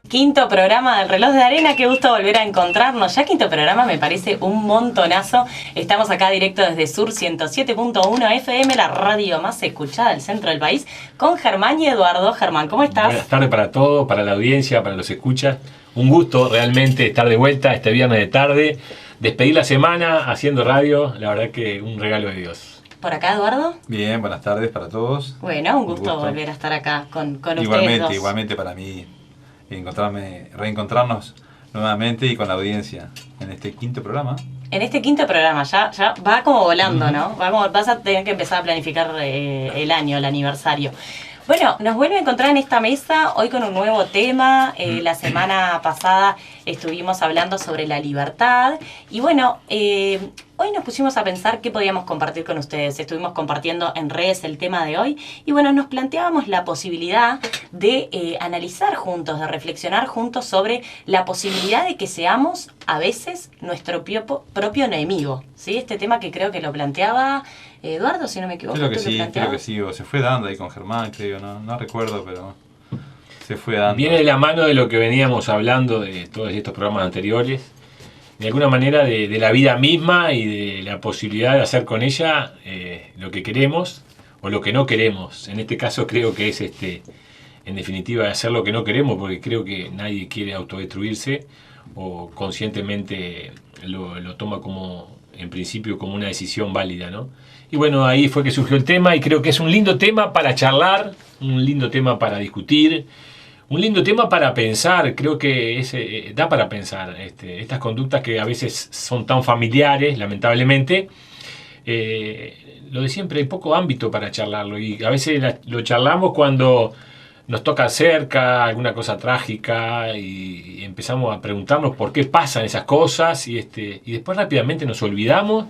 Quinto programa del Reloj de Arena, qué gusto volver a encontrarnos. Ya quinto programa me parece un montonazo. Estamos acá directo desde Sur 107.1 FM, la radio más escuchada del centro del país, con Germán y Eduardo. Germán, ¿cómo estás? Buenas tardes para todos, para la audiencia, para los escuchas. Un gusto realmente estar de vuelta este viernes de tarde, despedir la semana haciendo radio, la verdad que un regalo de Dios. ¿Por acá, Eduardo? Bien, buenas tardes para todos. Bueno, un gusto volver a estar acá con ustedes dos. Igualmente para mí reencontrarnos nuevamente y con la audiencia en este quinto programa. En este quinto programa, ya va como volando, ¿no? Vas a tener que empezar a planificar el año, el aniversario. Bueno, nos vuelve a encontrar en esta mesa hoy con un nuevo tema. La semana pasada estuvimos hablando sobre la libertad. Y bueno, hoy nos pusimos a pensar qué podíamos compartir con ustedes. Estuvimos compartiendo en redes el tema de hoy. Y bueno, nos planteábamos la posibilidad de analizar juntos, de reflexionar juntos sobre la posibilidad de que seamos a veces nuestro propio enemigo. ¿Sí? Este tema que creo que lo planteaba Eduardo, si no me equivoco. Creo que sí, o se fue dando ahí con Germán, creo, no recuerdo, pero se fue dando. Viene de la mano de lo que veníamos hablando de todos estos programas anteriores, de alguna manera de la vida misma y de la posibilidad de hacer con ella lo que queremos o lo que no queremos. En este caso creo que es en definitiva de hacer lo que no queremos, porque creo que nadie quiere autodestruirse o conscientemente lo toma como, en principio, como una decisión válida, ¿no? Y bueno, ahí fue que surgió el tema y creo que es un lindo tema para charlar, un lindo tema para discutir, un lindo tema para pensar. Creo que da para pensar estas conductas que a veces son tan familiares, lamentablemente. Lo de siempre, hay poco ámbito para charlarlo y a veces lo charlamos cuando nos toca cerca alguna cosa trágica y empezamos a preguntarnos por qué pasan esas cosas y después rápidamente nos olvidamos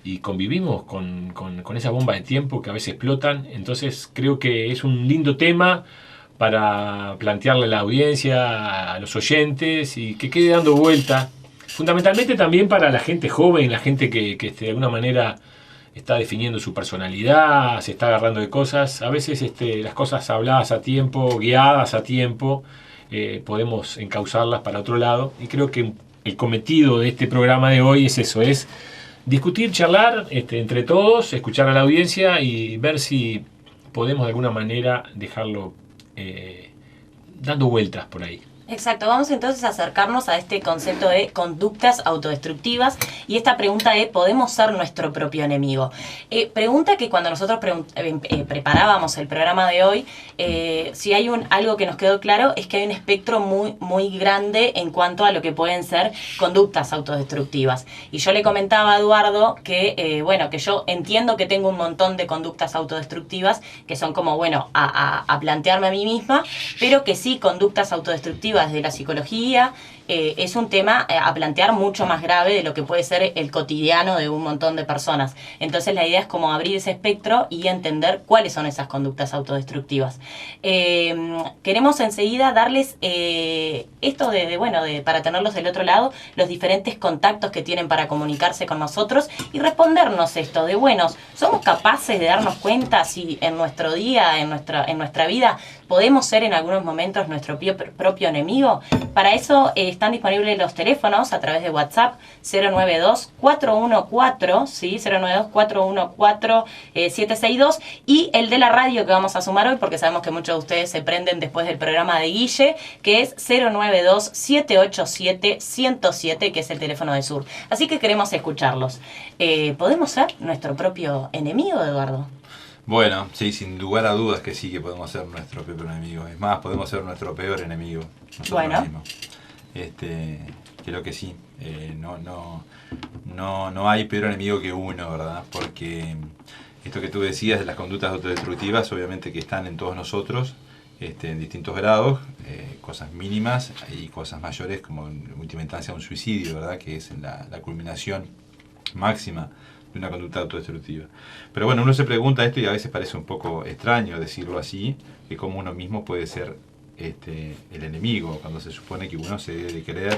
y convivimos con esa bomba de tiempo que a veces explotan. Entonces creo que es un lindo tema para plantearle a la audiencia, a los oyentes, y que quede dando vuelta, fundamentalmente también para la gente joven, la gente que de alguna manera está definiendo su personalidad, se está agarrando de cosas. A veces las cosas habladas a tiempo, guiadas a tiempo, podemos encauzarlas para otro lado, y creo que el cometido de este programa de hoy es eso, es discutir, charlar entre todos, escuchar a la audiencia y ver si podemos de alguna manera dejarlo dando vueltas por ahí. Exacto, vamos entonces a acercarnos a este concepto de conductas autodestructivas y esta pregunta de ¿podemos ser nuestro propio enemigo? Pregunta que cuando nosotros preparábamos el programa de hoy, si hay algo que nos quedó claro es que hay un espectro muy, muy grande en cuanto a lo que pueden ser conductas autodestructivas. Y yo le comentaba a Eduardo que, que yo entiendo que tengo un montón de conductas autodestructivas que son como, a plantearme a mí misma, pero que sí, conductas autodestructivas de la psicología, es un tema a plantear mucho más grave de lo que puede ser el cotidiano de un montón de personas. Entonces la idea es como abrir ese espectro y entender cuáles son esas conductas autodestructivas. Queremos enseguida darles esto para tenerlos del otro lado, los diferentes contactos que tienen para comunicarse con nosotros y respondernos esto de, ¿somos capaces de darnos cuenta si en nuestro día, en nuestra vida, podemos ser en algunos momentos nuestro propio enemigo? Para eso están disponibles los teléfonos a través de WhatsApp 092-414, ¿sí? 092-414-762 y el de la radio que vamos a sumar hoy porque sabemos que muchos de ustedes se prenden después del programa de Guille, que es 092-787-107, que es el teléfono de Sur. Así que queremos escucharlos. ¿Podemos ser nuestro propio enemigo, Eduardo? Bueno, sí, sin lugar a dudas que sí que podemos ser nuestro propio enemigo. Es más, podemos ser nuestro peor enemigo. Nosotros mismos. Creo que sí. No hay peor enemigo que uno, ¿verdad? Porque esto que tú decías de las conductas autodestructivas, obviamente que están en todos nosotros, en distintos grados, cosas mínimas y cosas mayores, como en última instancia un suicidio, ¿verdad? Que es la culminación máxima de una conducta autodestructiva. Pero bueno, uno se pregunta esto y a veces parece un poco extraño decirlo así, que cómo uno mismo puede ser el enemigo, cuando se supone que uno se debe de querer.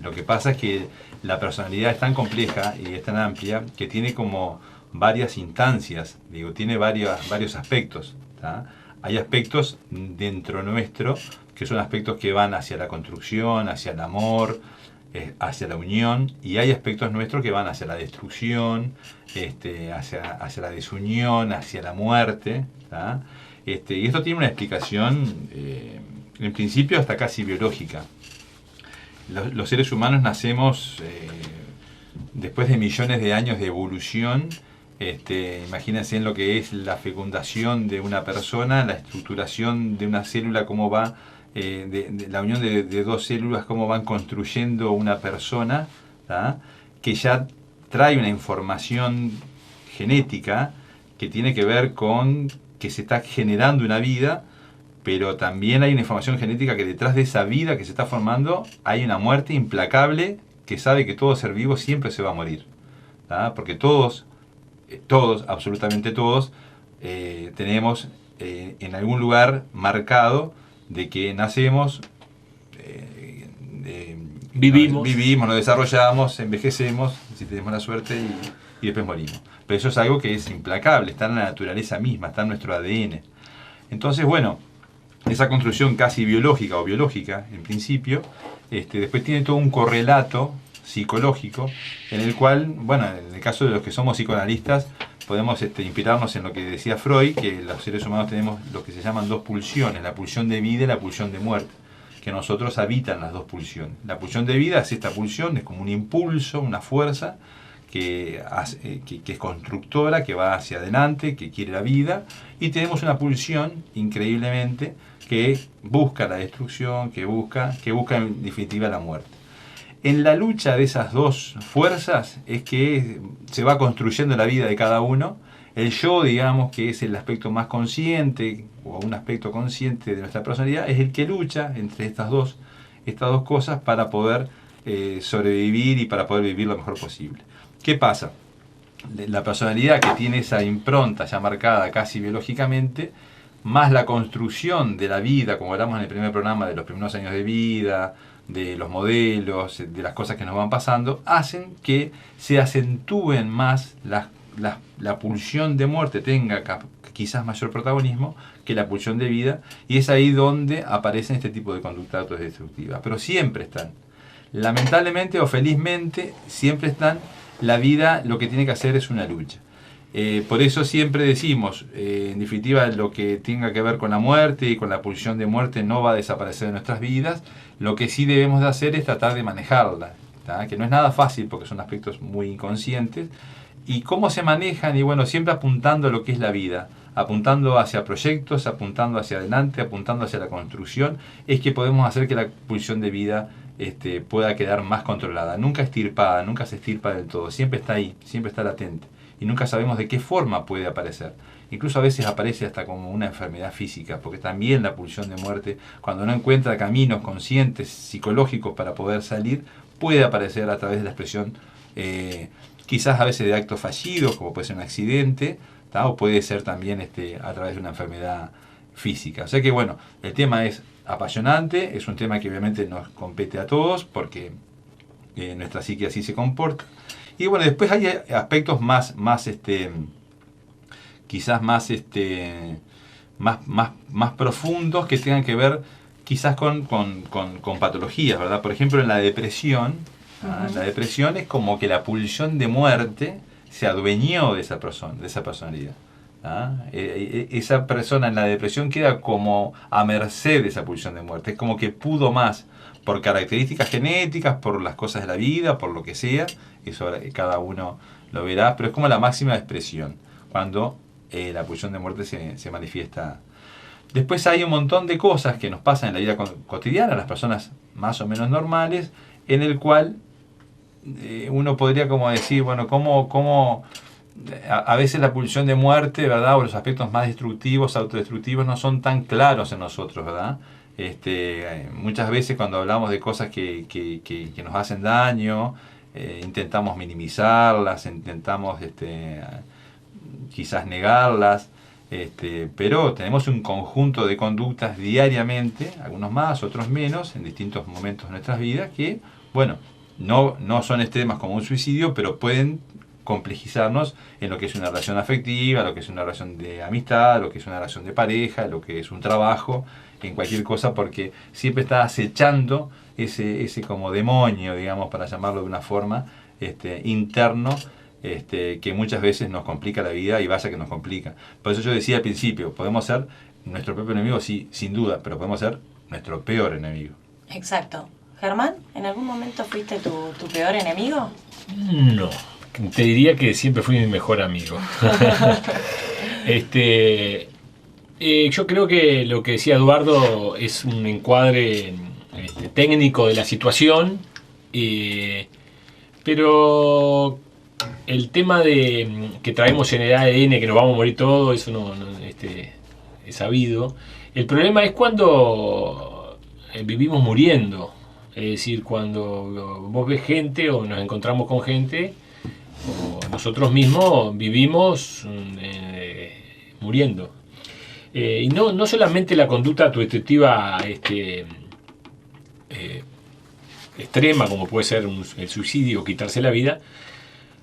Lo que pasa es que la personalidad es tan compleja y es tan amplia que tiene como varias instancias, tiene varios aspectos, ¿tá? Hay aspectos dentro nuestro que son aspectos que van hacia la construcción, hacia el amor, hacia la unión, y hay aspectos nuestros que van hacia la destrucción, hacia la desunión, hacia la muerte. Y esto tiene una explicación, en principio hasta casi biológica. Los seres humanos nacemos después de millones de años de evolución. Imagínense en lo que es la fecundación de una persona, la estructuración de una célula, cómo va, de la unión de dos células, cómo van construyendo una persona, que ya trae una información genética que tiene que ver con que se está generando una vida, pero también hay una información genética que detrás de esa vida que se está formando hay una muerte implacable que sabe que todo ser vivo siempre se va a morir. Porque todos, absolutamente todos, tenemos en algún lugar marcado de que nacemos, vivimos, nos desarrollamos, envejecemos, si tenemos la suerte, y después morimos. Pero eso es algo que es implacable, está en la naturaleza misma, está en nuestro ADN. Entonces, bueno, esa construcción casi biológica o biológica, en principio, después tiene todo un correlato psicológico en el cual, bueno, en el caso de los que somos psicoanalistas, podemos inspirarnos en lo que decía Freud, que los seres humanos tenemos lo que se llaman dos pulsiones, la pulsión de vida y la pulsión de muerte, que nosotros habitan las dos pulsiones. La pulsión de vida es esta pulsión, es como un impulso, una fuerza que es constructora, que va hacia adelante, que quiere la vida, y tenemos una pulsión, increíblemente, que busca la destrucción, que busca en definitiva la muerte. En la lucha de esas dos fuerzas es que se va construyendo la vida de cada uno. El yo, digamos, que es el aspecto más consciente, o un aspecto consciente de nuestra personalidad, es el que lucha entre estas dos cosas para poder sobrevivir y para poder vivir lo mejor posible. ¿Qué pasa? La personalidad que tiene esa impronta ya marcada casi biológicamente, más la construcción de la vida, como hablamos en el primer programa de los primeros años de vida, de los modelos, de las cosas que nos van pasando, hacen que se acentúen más la pulsión de muerte, tenga quizás mayor protagonismo que la pulsión de vida, y es ahí donde aparecen este tipo de conductas autodestructivas. Pero siempre están, lamentablemente o felizmente, siempre están. La vida lo que tiene que hacer es una lucha. Por eso siempre decimos, en definitiva, lo que tenga que ver con la muerte y con la pulsión de muerte no va a desaparecer de nuestras vidas. Lo que sí debemos de hacer es tratar de manejarla, que no es nada fácil porque son aspectos muy inconscientes. ¿Y cómo se manejan? Y bueno, siempre apuntando a lo que es la vida, apuntando hacia proyectos, apuntando hacia adelante, apuntando hacia la construcción, es que podemos hacer que la pulsión de vida pueda quedar más controlada, nunca extirpada, nunca se extirpa del todo, siempre está ahí, siempre está latente, y nunca sabemos de qué forma puede aparecer. Incluso a veces aparece hasta como una enfermedad física, porque también la pulsión de muerte, cuando no encuentra caminos conscientes, psicológicos para poder salir, puede aparecer a través de la expresión, quizás a veces de actos fallidos, como puede ser un accidente, o puede ser también a través de una enfermedad física. O sea que bueno, el tema es apasionante, es un tema que obviamente nos compete a todos, porque nuestra psique así se comporta. Y bueno, después hay aspectos quizás más profundos que tengan que ver quizás con patologías, ¿verdad? Por ejemplo, en la depresión, la depresión es como que la pulsión de muerte se adueñó de esa persona, de esa personalidad. Esa persona en la depresión queda como a merced de esa pulsión de muerte, es como que pudo más por características genéticas, por las cosas de la vida, por lo que sea, eso cada uno lo verá, pero es como la máxima expresión cuando la pulsión de muerte se manifiesta. Después hay un montón de cosas que nos pasan en la vida cotidiana, las personas más o menos normales, en el cual uno podría como decir, bueno, ¿cómo a veces la pulsión de muerte, ¿verdad? O los aspectos más destructivos, autodestructivos, no son tan claros en nosotros, ¿verdad? Muchas veces cuando hablamos de cosas que nos hacen daño, intentamos minimizarlas, intentamos quizás negarlas, pero tenemos un conjunto de conductas diariamente, algunos más, otros menos, en distintos momentos de nuestras vidas, que, bueno, no son extremas como un suicidio, pero pueden complejizarnos en lo que es una relación afectiva, lo que es una relación de amistad, lo que es una relación de pareja, lo que es un trabajo, en cualquier cosa, porque siempre está acechando ese como demonio, digamos, para llamarlo de una forma, interno, que muchas veces nos complica la vida, y vaya que nos complica. Por eso yo decía al principio, podemos ser nuestro propio enemigo, sí, sin duda, pero podemos ser nuestro peor enemigo. Exacto. Germán, ¿en algún momento fuiste tu peor enemigo? No, te diría que siempre fui mi mejor amigo. Yo creo que lo que decía Eduardo es un encuadre técnico de la situación, pero el tema de que traemos en el ADN, que nos vamos a morir todos, eso no es sabido. El problema es cuando vivimos muriendo, es decir, cuando vos ves gente o nos encontramos con gente, o nosotros mismos vivimos muriendo. Y no solamente la conducta autodestructiva extrema, como puede ser el suicidio o quitarse la vida,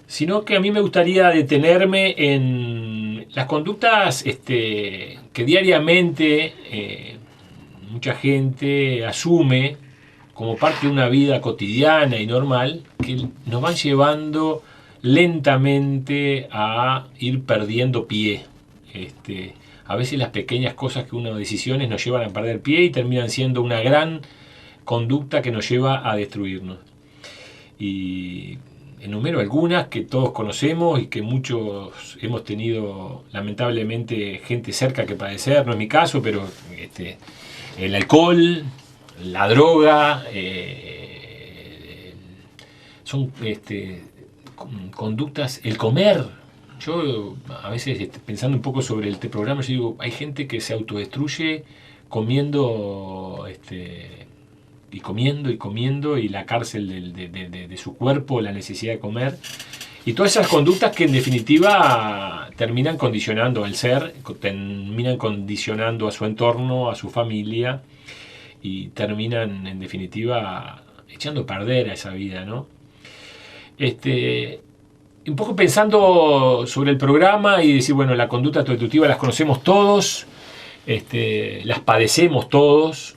sino que a mí me gustaría detenerme en las conductas que diariamente mucha gente asume como parte de una vida cotidiana y normal, que nos van llevando lentamente a ir perdiendo pie. A veces las pequeñas cosas decisiones nos llevan a perder pie y terminan siendo una gran conducta que nos lleva a destruirnos. Y enumero algunas que todos conocemos y que muchos hemos tenido lamentablemente gente cerca que padecer, no es mi caso, pero el alcohol, la droga, son conductas, el comer. Yo a veces pensando un poco sobre el programa, yo digo, hay gente que se autodestruye comiendo y comiendo, y la cárcel de su cuerpo, la necesidad de comer, y todas esas conductas que en definitiva terminan condicionando al ser, terminan condicionando a su entorno, a su familia, y terminan en definitiva echando a perder a esa vida, ¿no? Un poco pensando sobre el programa y decir, bueno, la conducta autodestructiva las conocemos todos, las padecemos todos.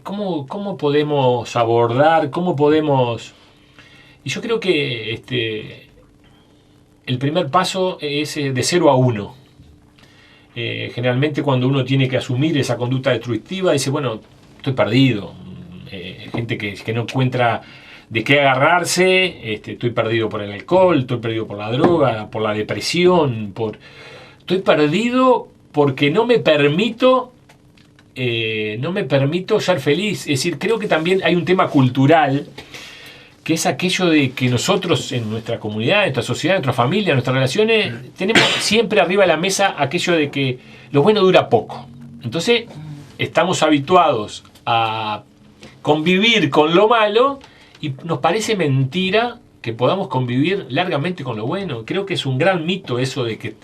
¿Cómo podemos abordar? ¿Cómo podemos...? Y yo creo que el primer paso es de 0 a 1. Generalmente cuando uno tiene que asumir esa conducta destructiva, dice, bueno, estoy perdido. Gente que no encuentra de qué agarrarse, estoy perdido por el alcohol, estoy perdido por la droga, por la depresión, estoy perdido porque no me permito ser feliz. Es decir, creo que también hay un tema cultural, que es aquello de que nosotros en nuestra comunidad, en nuestra sociedad, en nuestra familia, en nuestras relaciones, tenemos siempre arriba de la mesa aquello de que lo bueno dura poco. Entonces estamos habituados a convivir con lo malo, y nos parece mentira que podamos convivir largamente con lo bueno. Creo que es un gran mito eso de que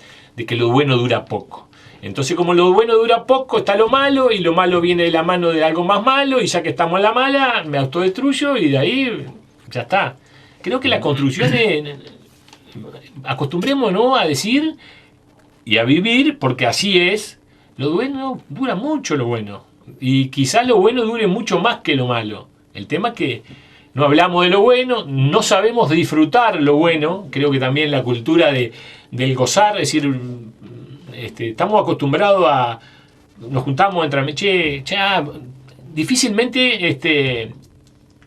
lo bueno dura poco. Entonces, como lo bueno dura poco, está lo malo, y lo malo viene de la mano de algo más malo, y ya que estamos en la mala, me autodestruyo, y de ahí ya está. Creo que la construcción acostumbrémonos a decir y a vivir, porque así es. Lo bueno dura mucho, lo bueno. Y quizás lo bueno dure mucho más que lo malo. El tema es que no hablamos de lo bueno, no sabemos disfrutar lo bueno. Creo que también la cultura del gozar, es decir, estamos acostumbrados a... Nos juntamos entre... difícilmente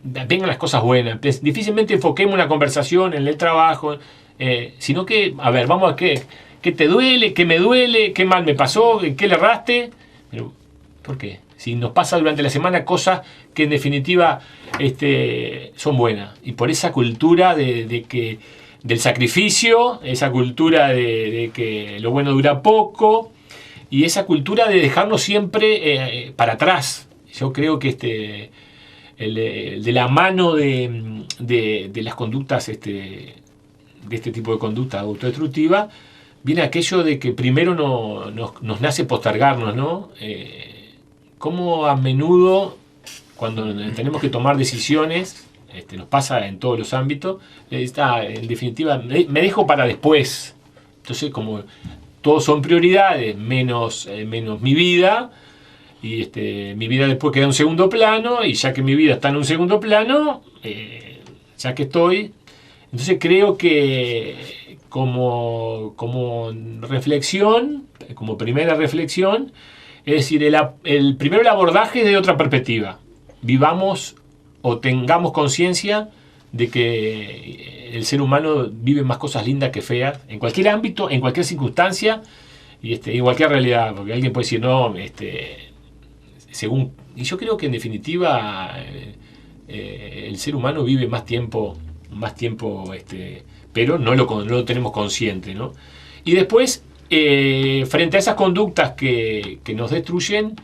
vengan las cosas buenas, difícilmente enfoquemos una conversación en el trabajo, sino que, a ver, vamos a qué te duele, qué me duele, qué mal me pasó, qué le erraste. Pero, ¿por qué? Si nos pasa durante la semana cosas que en definitiva son buenas. Y por esa cultura del sacrificio, esa cultura de que lo bueno dura poco, y esa cultura de dejarnos siempre para atrás. Yo creo que de la mano de las conductas, de este tipo de conducta autodestructiva, viene aquello de que primero nos nace postergarnos, ¿no? Cómo a menudo, cuando tenemos que tomar decisiones, nos pasa en todos los ámbitos. En definitiva, me dejo para después. Entonces, como todos son prioridades, menos mi vida, y mi vida después queda en un segundo plano, y ya que mi vida está en un segundo plano, ya que estoy, entonces creo que como reflexión, como primera reflexión, es decir, primero el abordaje de otra perspectiva. Vivamos o tengamos conciencia de que el ser humano vive más cosas lindas que feas, en cualquier ámbito, en cualquier circunstancia, y en cualquier realidad, porque alguien puede decir, no, según... Y yo creo que en definitiva el ser humano vive más tiempo, pero no lo tenemos consciente, ¿no? Y después, frente a esas conductas que nos destruyen,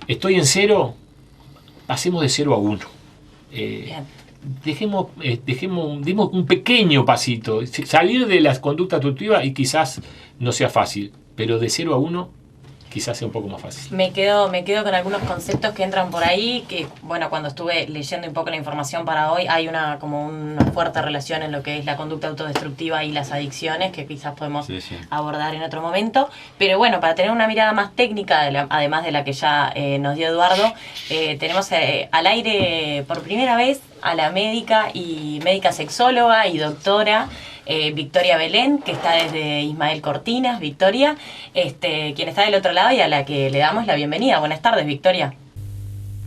estoy en cero, pasemos de 0 a 1. Demos un pequeño pasito, salir de las conductas destructivas, y quizás no sea fácil, pero de 0 a 1 quizás sea un poco más fácil. Me quedo con algunos conceptos que entran por ahí, que bueno, cuando estuve leyendo un poco la información para hoy, hay una fuerte relación en lo que es la conducta autodestructiva y las adicciones, que quizás podemos abordar en otro momento. Pero bueno, para tener una mirada más técnica, además de la que ya nos dio Eduardo, tenemos al aire por primera vez a la médica sexóloga y doctora Victoria Belén, que está desde Ismael Cortinas. Victoria, quien está del otro lado y a la que le damos la bienvenida. Buenas tardes, Victoria.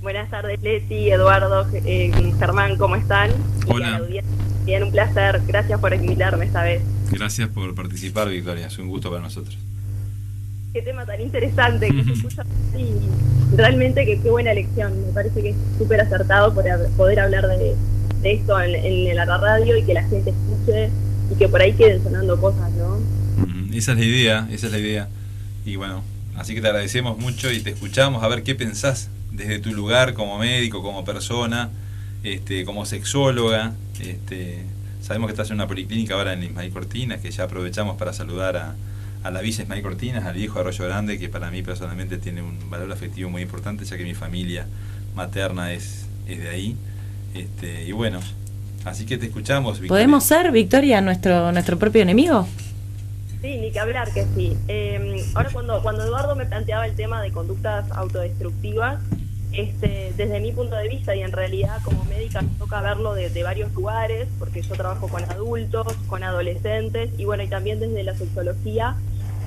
Buenas tardes, Leti, Eduardo, Germán, ¿cómo están? Hola. Bien, un placer. Gracias por invitarme esta vez. Gracias por participar, Victoria. Es un gusto para nosotros. Qué tema tan interesante que se escucha, y realmente qué buena elección. Me parece que es súper acertado poder hablar de esto en la radio, y que la gente escuche y que por ahí queden sonando cosas, ¿no? Esa es la idea. Y bueno, así que te agradecemos mucho y te escuchamos a ver qué pensás desde tu lugar como médico, como persona, como sexóloga. Sabemos que estás en una policlínica ahora en Ismael Cortinas, que ya aprovechamos para saludar a la Villa Ismael Cortinas, al viejo Arroyo Grande, que para mí personalmente tiene un valor afectivo muy importante, ya que mi familia materna es de ahí. Y bueno, así que te escuchamos, Victoria. ¿Podemos ser, Victoria, nuestro propio enemigo? Sí, ni que hablar que sí. Ahora cuando Eduardo me planteaba el tema de conductas autodestructivas, desde mi punto de vista, y en realidad como médica me toca verlo de varios lugares, porque yo trabajo con adultos, con adolescentes, y bueno, y también desde la sexología,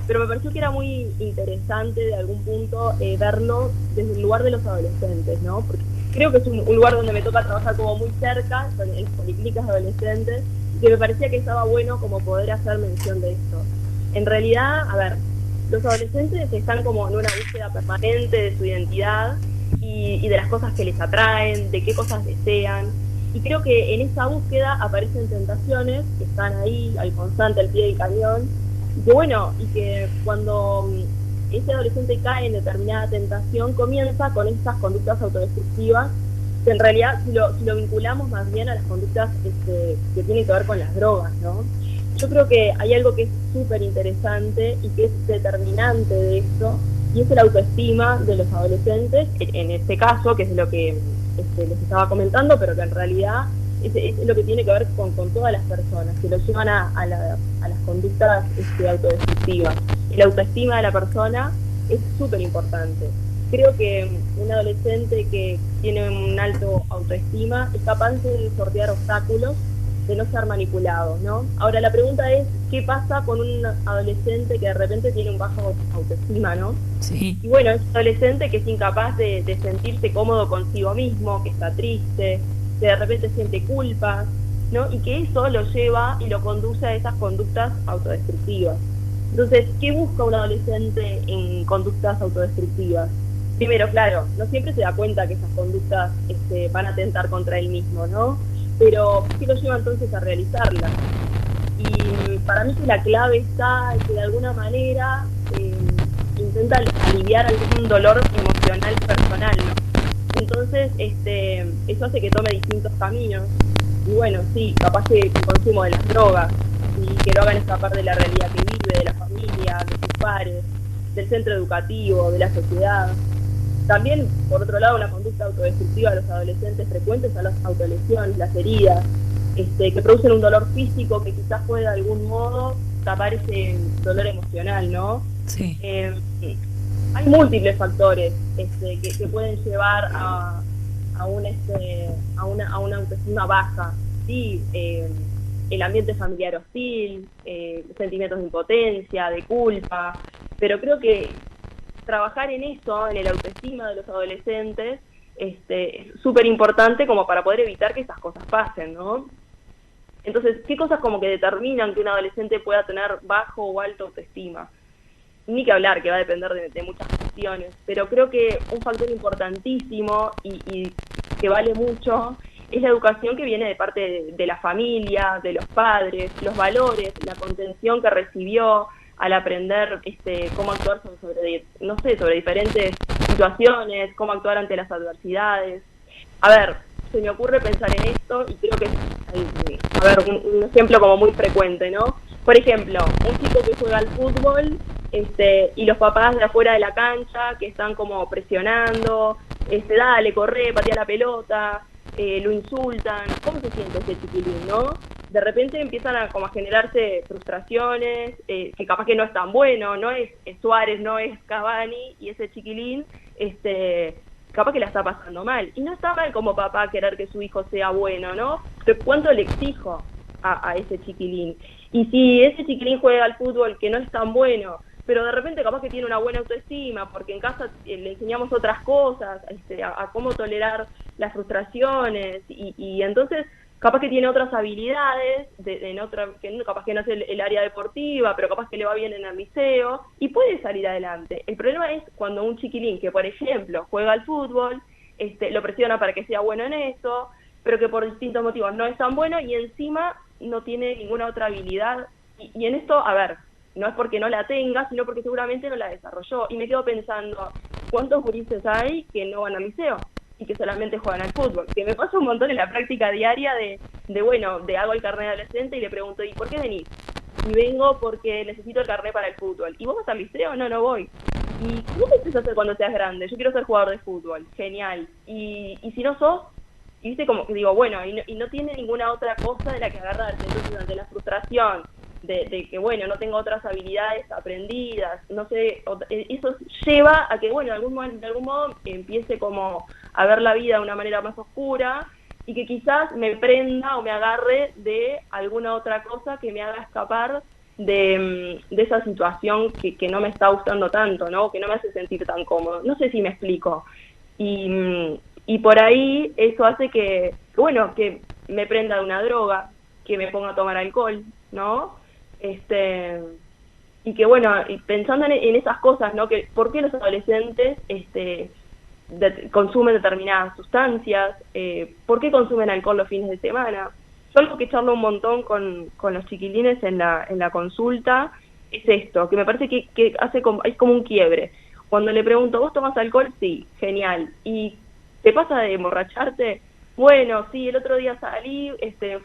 pero me pareció que era muy interesante de algún punto verlo desde el lugar de los adolescentes, ¿no? Porque creo que es un lugar donde me toca trabajar como muy cerca, en las policlínicas adolescentes, y que me parecía que estaba bueno como poder hacer mención de esto. En realidad, a ver, los adolescentes están como en una búsqueda permanente de su identidad y de las cosas que les atraen, de qué cosas desean, y creo que en esa búsqueda aparecen tentaciones que están ahí, al constante, al pie del cañón, y que bueno, y que cuando ese adolescente cae en determinada tentación, comienza con estas conductas autodestructivas, que en realidad si lo vinculamos más bien a las conductas que tienen que ver con las drogas, ¿no? Yo creo que hay algo que es súper interesante y que es determinante de esto, y es el autoestima de los adolescentes, en este caso, que es lo que les estaba comentando, pero que en realidad es lo que tiene que ver con todas las personas, que lo llevan a las conductas autodestructivas. La autoestima de la persona es súper importante. Creo que un adolescente que tiene un alto autoestima es capaz de sortear obstáculos, de no ser manipulado, ¿no? Ahora la pregunta es, ¿qué pasa con un adolescente que de repente tiene un bajo autoestima, ¿no? Sí. Y bueno, es un adolescente que es incapaz de sentirse cómodo consigo mismo, que está triste, que de repente siente culpa, ¿no? Y que eso lo lleva y lo conduce a esas conductas autodestructivas. Entonces, ¿qué busca un adolescente en conductas autodestructivas? Primero, claro, no siempre se da cuenta que esas conductas van a atentar contra él mismo, ¿no? Pero ¿qué lo lleva entonces a realizarlas? Y para mí que la clave está en que de alguna manera intenta aliviar algún dolor emocional personal, ¿no? Entonces, eso hace que tome distintos caminos. Y bueno, sí, capaz que el consumo de las drogas, y que lo hagan escapar de la realidad que vive, de la familia, de sus pares, del centro educativo, de la sociedad. También, por otro lado, una conducta autodestructiva de los adolescentes frecuentes son las autolesiones, las heridas, que producen un dolor físico que quizás puede de algún modo tapar ese dolor emocional, ¿no? Sí. Hay múltiples factores que pueden llevar a una autoestima baja, ¿sí? El ambiente familiar hostil, sentimientos de impotencia, de culpa, pero creo que trabajar en eso, en el autoestima de los adolescentes, es súper importante como para poder evitar que esas cosas pasen, ¿no? Entonces, ¿qué cosas como que determinan que un adolescente pueda tener bajo o alta autoestima? Ni que hablar, que va a depender de muchas cuestiones, pero creo que un factor importantísimo y que vale mucho es la educación que viene de parte de la familia, de los padres, los valores, la contención que recibió al aprender cómo actuar sobre diferentes situaciones, cómo actuar ante las adversidades. A ver, se me ocurre pensar en esto y creo que es un ejemplo como muy frecuente, ¿no? Por ejemplo, un chico que juega al fútbol y los papás de afuera de la cancha que están como presionando, dale, corre, patea la pelota, lo insultan. ¿Cómo se siente ese chiquilín, no? De repente empiezan a generarse frustraciones, que capaz que no es tan bueno, no es Suárez, no es Cavani, y ese chiquilín, capaz que la está pasando mal. Y no está mal como papá querer que su hijo sea bueno, ¿no? Pero ¿cuánto le exijo a ese chiquilín? Y si ese chiquilín juega al fútbol que no es tan bueno, pero de repente capaz que tiene una buena autoestima, porque en casa le enseñamos otras cosas, a cómo tolerar las frustraciones, y entonces capaz que tiene otras habilidades, capaz que no es el área deportiva, pero capaz que le va bien en el liceo, y puede salir adelante. El problema es cuando un chiquilín que, por ejemplo, juega al fútbol, lo presiona para que sea bueno en eso, pero que por distintos motivos no es tan bueno, y encima no tiene ninguna otra habilidad, y en esto, a ver, no es porque no la tenga, sino porque seguramente no la desarrolló. Y me quedo pensando, ¿cuántos gurises hay que no van al liceo y que solamente juegan al fútbol? Que me pasa un montón en la práctica diaria de hago el carnet de adolescente y le pregunto, ¿y por qué venís? Y vengo porque necesito el carnet para el fútbol. ¿Y vos vas al liceo? No, no voy. ¿Y cómo te quieres hacer cuando seas grande? Yo quiero ser jugador de fútbol. Genial. Y si no sos, y viste como que digo, bueno, y no tiene ninguna otra cosa de la que agarrarse. Entonces, ante la frustración de que, bueno, no tengo otras habilidades aprendidas, no sé, eso lleva a que, bueno, de algún modo empiece como a ver la vida de una manera más oscura, y que quizás me prenda o me agarre de alguna otra cosa que me haga escapar de esa situación que no me está gustando tanto, ¿no? Que no me hace sentir tan cómodo. No sé si me explico. Y por ahí eso hace que me prenda de una droga, que me ponga a tomar alcohol, ¿no? Y que, bueno, y pensando en esas cosas, ¿no? Que ¿por qué los adolescentes consumen determinadas sustancias? ¿Por qué consumen alcohol los fines de semana? Yo algo que charlo un montón con los chiquilines en la consulta es esto, que me parece que es como un quiebre. Cuando le pregunto, ¿vos tomás alcohol? Sí, genial. ¿Y te pasa de emborracharte? Bueno, sí, el otro día salí,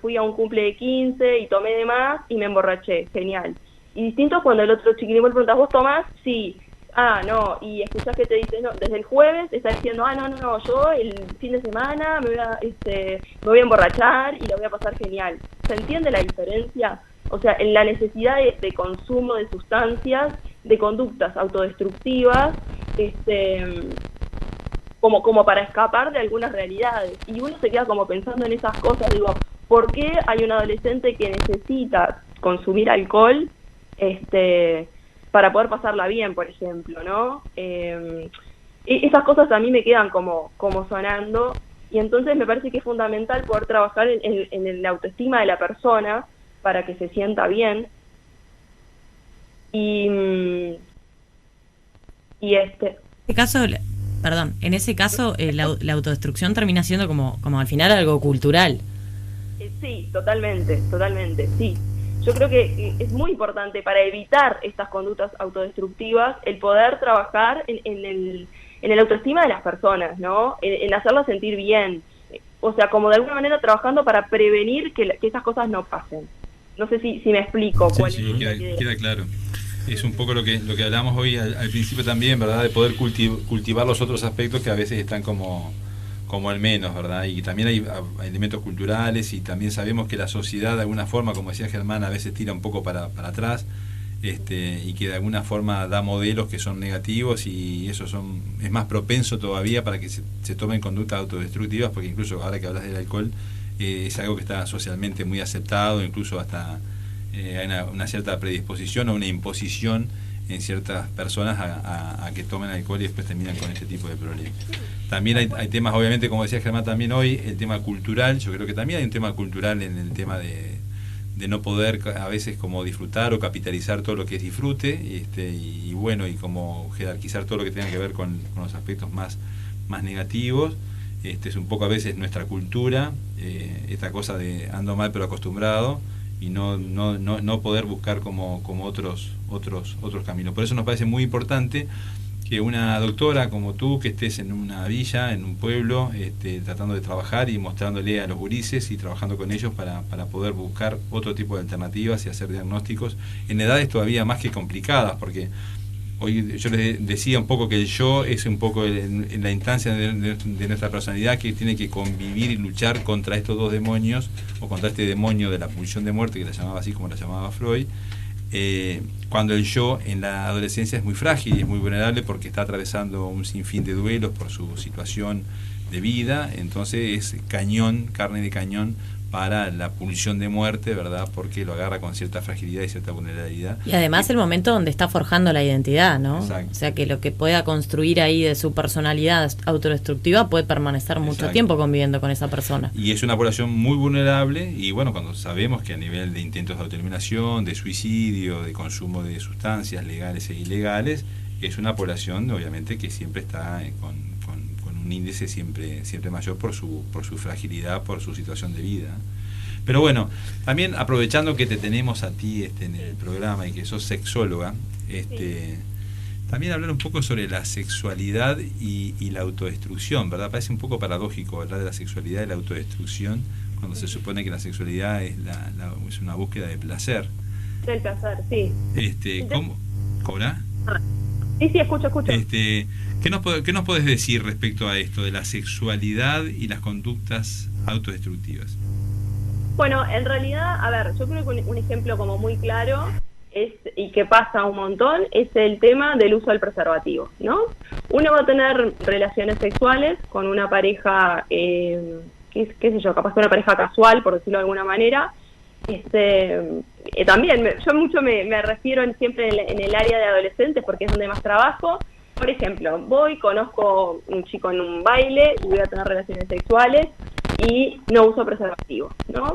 fui a un cumple de 15 y tomé de más y me emborraché, genial. Y distinto cuando el otro chiquilín le preguntas, ¿vos tomás? Sí. Ah, no, y escuchás que te dice, no, desde el jueves está diciendo, no, yo el fin de semana me voy a emborrachar y lo voy a pasar genial. ¿Se entiende la diferencia? O sea, en la necesidad de consumo de sustancias, de conductas autodestructivas, como para escapar de algunas realidades. Y uno se queda como pensando en esas cosas, digo, ¿por qué hay un adolescente que necesita consumir alcohol para poder pasarla bien, por ejemplo, ¿no? Esas cosas a mí me quedan como sonando, y entonces me parece que es fundamental poder trabajar en la autoestima de la persona para que se sienta bien. En ese caso la autodestrucción termina siendo como al final algo cultural. Sí, totalmente, sí. Yo creo que es muy importante para evitar estas conductas autodestructivas el poder trabajar en el autoestima de las personas, ¿no? En hacerlas sentir bien. O sea, como de alguna manera trabajando para prevenir que esas cosas no pasen. No sé si me explico. Sí, queda claro. Es un poco lo que hablamos hoy al principio también, ¿verdad? De poder cultivar los otros aspectos que a veces están como al menos, ¿verdad? Y también hay elementos culturales, y también sabemos que la sociedad de alguna forma, como decía Germán, a veces tira un poco para atrás, y que de alguna forma da modelos que son negativos, y eso es más propenso todavía para que se tomen conductas autodestructivas, porque incluso ahora que hablas del alcohol, es algo que está socialmente muy aceptado, incluso hasta hay una cierta predisposición o una imposición en ciertas personas a que tomen alcohol y después terminan con ese tipo de problemas. También hay temas, obviamente, como decía Germán también hoy, el tema cultural. Yo creo que también hay un tema cultural en el tema de no poder a veces como disfrutar o capitalizar todo lo que es disfrute, y bueno, y como jerarquizar todo lo que tenga que ver con los aspectos más negativos. Es un poco a veces nuestra cultura, esta cosa de ando mal pero acostumbrado, y no poder buscar como otros caminos. Por eso nos parece muy importante que una doctora como tú, que estés en una villa, en un pueblo, tratando de trabajar y mostrándole a los gurises y trabajando con ellos para poder buscar otro tipo de alternativas y hacer diagnósticos en edades todavía más que complicadas, porque hoy yo les decía un poco que el yo es un poco en la instancia de nuestra personalidad, que tiene que convivir y luchar contra estos dos demonios, o contra este demonio de la pulsión de muerte, que la llamaba así como la llamaba Freud, cuando el yo en la adolescencia es muy frágil y es muy vulnerable, porque está atravesando un sinfín de duelos por su situación de vida. Entonces es cañón, carne de cañón para la pulsión de muerte, ¿verdad? Porque lo agarra con cierta fragilidad y cierta vulnerabilidad. Y además el momento donde está forjando la identidad, ¿no? Exacto. O sea, que lo que pueda construir ahí de su personalidad autodestructiva puede permanecer mucho Exacto. tiempo conviviendo con esa persona. Y es una población muy vulnerable, y bueno, cuando sabemos que a nivel de intentos de autoeliminación, de suicidio, de consumo de sustancias legales e ilegales, es una población obviamente que siempre está con un índice siempre mayor por su fragilidad, por su situación de vida. Pero bueno, también aprovechando que te tenemos a ti en el programa y que sos sexóloga, también hablar un poco sobre la sexualidad y la autodestrucción, ¿verdad? Parece un poco paradójico hablar de la sexualidad y la autodestrucción cuando se supone que la sexualidad es una búsqueda de placer. Del placer, sí. ¿Cómo? ¿Cobra? Sí, escucho. ¿Qué nos podés decir respecto a esto de la sexualidad y las conductas autodestructivas? Bueno, en realidad, a ver, yo creo que un ejemplo como muy claro y que pasa un montón es el tema del uso del preservativo, ¿no? Uno va a tener relaciones sexuales con una pareja, qué sé yo, capaz que una pareja casual, por decirlo de alguna manera. También, yo mucho me refiero siempre en el área de adolescentes, porque es donde más trabajo. Por ejemplo, conozco un chico en un baile y voy a tener relaciones sexuales y no uso preservativo, ¿no?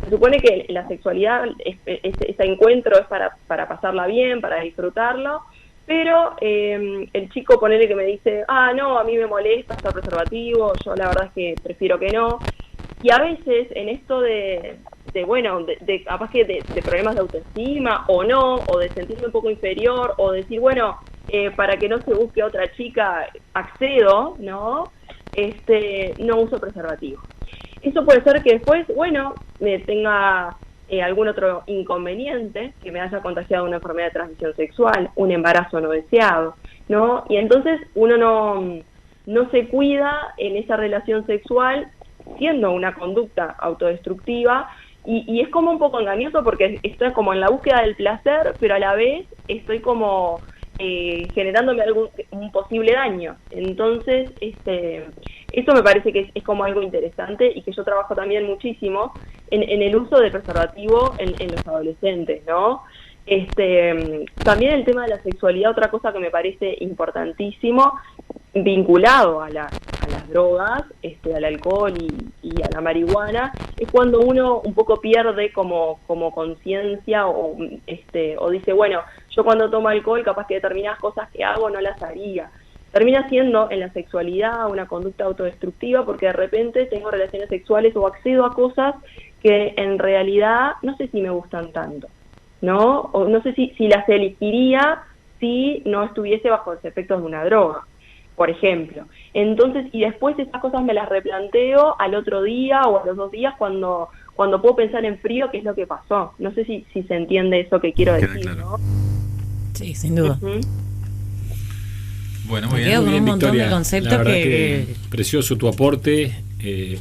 Se supone que la sexualidad, ese encuentro es para pasarla bien, para disfrutarlo, pero el chico ponele que me dice, no, a mí me molesta usar preservativo, yo la verdad es que prefiero que no. Y a veces en esto capaz que de problemas de autoestima o de sentirme un poco inferior, o decir, para que no se busque otra chica, accedo, ¿no? No uso preservativo. Eso puede ser que después, me tenga algún otro inconveniente, que me haya contagiado una enfermedad de transmisión sexual, un embarazo no deseado, ¿no? Y entonces uno no se cuida en esa relación sexual, siendo una conducta autodestructiva, y es como un poco engañoso, porque estoy como en la búsqueda del placer, pero a la vez estoy como generándome un posible daño. Entonces, eso me parece que es como algo interesante, y que yo trabajo también muchísimo en el uso de preservativo en los adolescentes, ¿no? También el tema de la sexualidad, otra cosa que me parece importantísimo, vinculado a las drogas, al alcohol y a la marihuana, es cuando uno un poco pierde como conciencia o dice, yo cuando tomo alcohol capaz que determinadas cosas que hago no las haría. Termina siendo en la sexualidad una conducta autodestructiva, porque de repente tengo relaciones sexuales o accedo a cosas que en realidad no sé si me gustan tanto, ¿no? O no sé si las elegiría si no estuviese bajo los efectos de una droga, por ejemplo. Entonces, y después esas cosas me las replanteo al otro día o a los 2 días cuando puedo pensar en frío qué es lo que pasó. No sé si se entiende eso que quiero decir, claro. ¿no? Sí, sin duda. Ujú. Bueno, muy Me bien. quedo con Muy un bien, montón Victoria. de conceptos La verdad que- precioso tu aporte,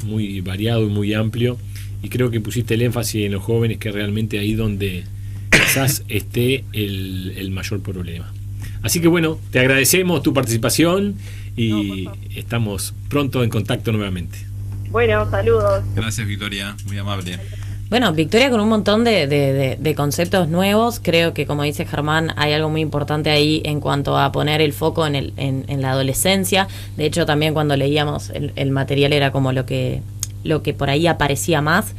muy variado y muy amplio. Y creo que pusiste el énfasis en los jóvenes, que realmente ahí donde quizás esté el mayor problema. Así que bueno, te agradecemos tu participación y estamos pronto en contacto nuevamente. Bueno, saludos. Gracias, Victoria. Muy amable. Bueno, Victoria con un montón de conceptos nuevos. Creo que, como dice Germán, hay algo muy importante ahí en cuanto a poner el foco en la adolescencia. De hecho, también cuando leíamos el material era como lo que por ahí aparecía más.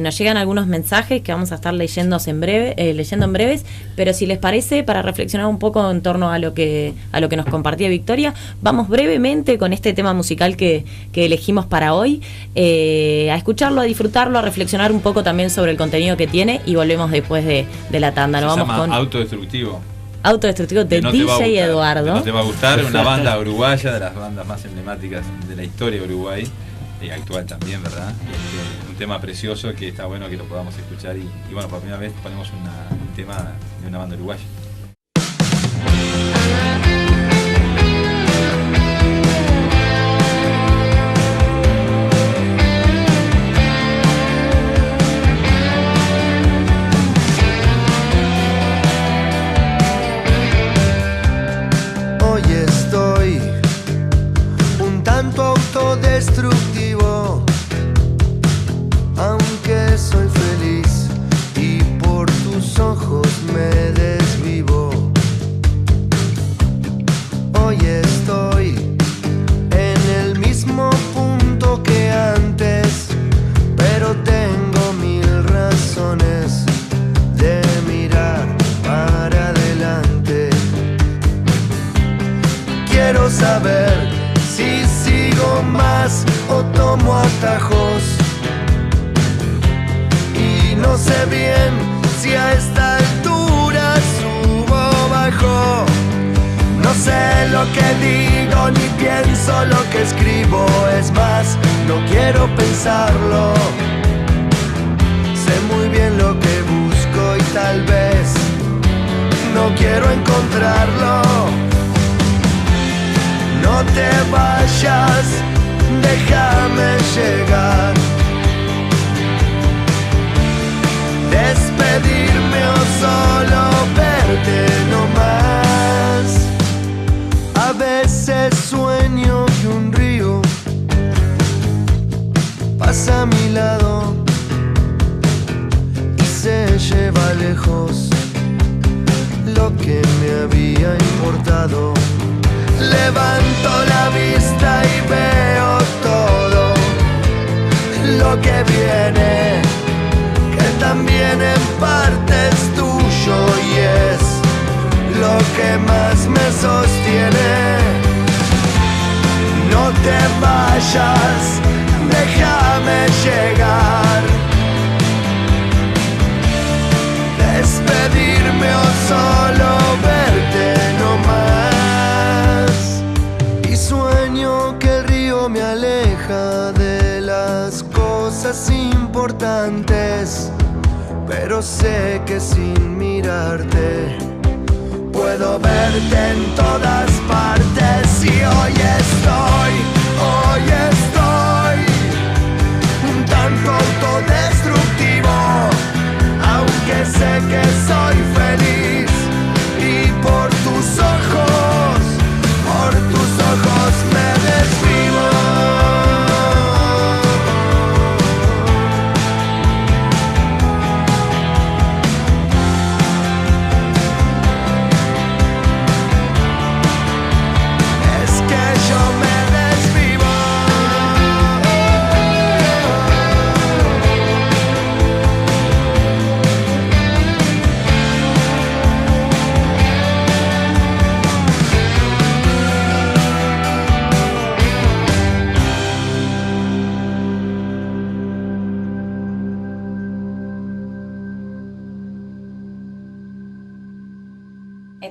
Nos llegan algunos mensajes que vamos a estar leyendo en breves, pero si les parece, para reflexionar un poco en torno a lo que nos compartía Victoria, vamos brevemente con este tema musical que elegimos para hoy, a escucharlo, a disfrutarlo, a reflexionar un poco también sobre el contenido que tiene, y volvemos después de la tanda. Se Nos vamos llama con Autodestructivo. Autodestructivo de Que no te va a DJ gustar, Eduardo. que no te va a gustar, una banda uruguaya, de las bandas más emblemáticas de la historia de Uruguay, y actual también, ¿verdad? Un tema precioso que está bueno que lo podamos escuchar y bueno, por primera vez ponemos un tema de una banda uruguaya. Hoy estoy un tanto autodestructivo, aunque soy feliz y por tus ojos me desvivo. Hoy estoy en el mismo punto que antes, pero tengo 1000 razones de mirar para adelante. Quiero saber si sigo más o tomo atajos, y no sé bien si a esta altura subo o bajo. No sé lo que digo ni pienso lo que escribo, es más, no quiero pensarlo. Sé muy bien lo que busco y tal vez no quiero encontrarlo. No te vayas, déjame llegar. Despedirme o solo verte no más. A veces sueño que un río pasa a mi lado y se lleva lejos lo que me había importado. Levanto la vista y veo todo lo que viene, que también en parte es tuyo y es lo que más me sostiene. No te vayas, déjame llegar. Despedirme o solo verte no más. Y sueño que el río me aleja de las cosas importantes, pero sé que sin mirarte puedo verte en todas partes. Y hoy estoy un tanto autodestructivo, aunque sé que soy feliz. Y por tus ojos me desvivo. Es que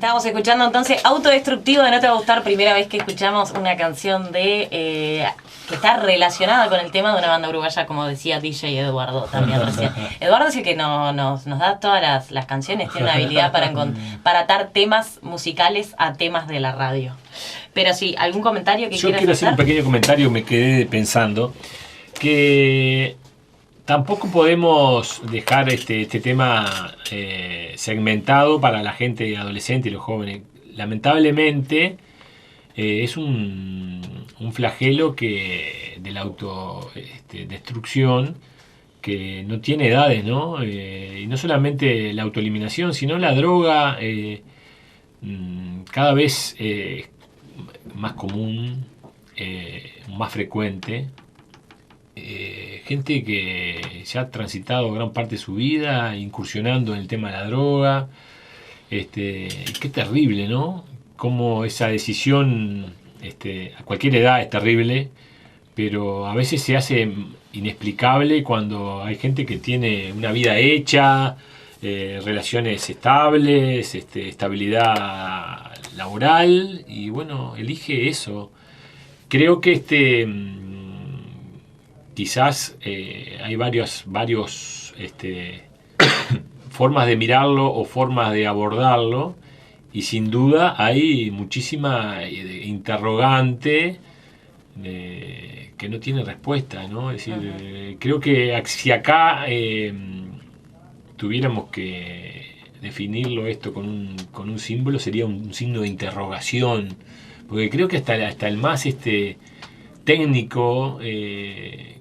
Estábamos escuchando entonces Autodestructivo de No Te Va a Gustar, primera vez que escuchamos una canción de que está relacionada con el tema de una banda uruguaya, como decía DJ Eduardo también recién. Eduardo es el que nos da todas las canciones, tiene una habilidad para atar temas musicales a temas de la radio. Pero sí, ¿algún comentario que Yo quieras quiero hacer un hacer? pequeño comentario, me quedé pensando que tampoco podemos dejar este tema segmentado para la gente adolescente y los jóvenes. Lamentablemente es un flagelo de la autodestrucción que no tiene edades, ¿no? Y no solamente la autoeliminación, sino la droga cada vez más común, más frecuente. Gente que ya ha transitado gran parte de su vida incursionando en el tema de la droga. Qué terrible, ¿no? Cómo esa decisión a cualquier edad es terrible, pero a veces se hace inexplicable cuando hay gente que tiene una vida hecha, relaciones estables, estabilidad laboral, y bueno, elige eso. Creo que quizás hay varios formas de mirarlo o formas de abordarlo, y sin duda hay muchísima interrogante que no tiene respuesta, ¿no? Es decir, creo que si acá tuviéramos que definirlo esto con un símbolo, sería un signo de interrogación, porque creo que hasta el más técnico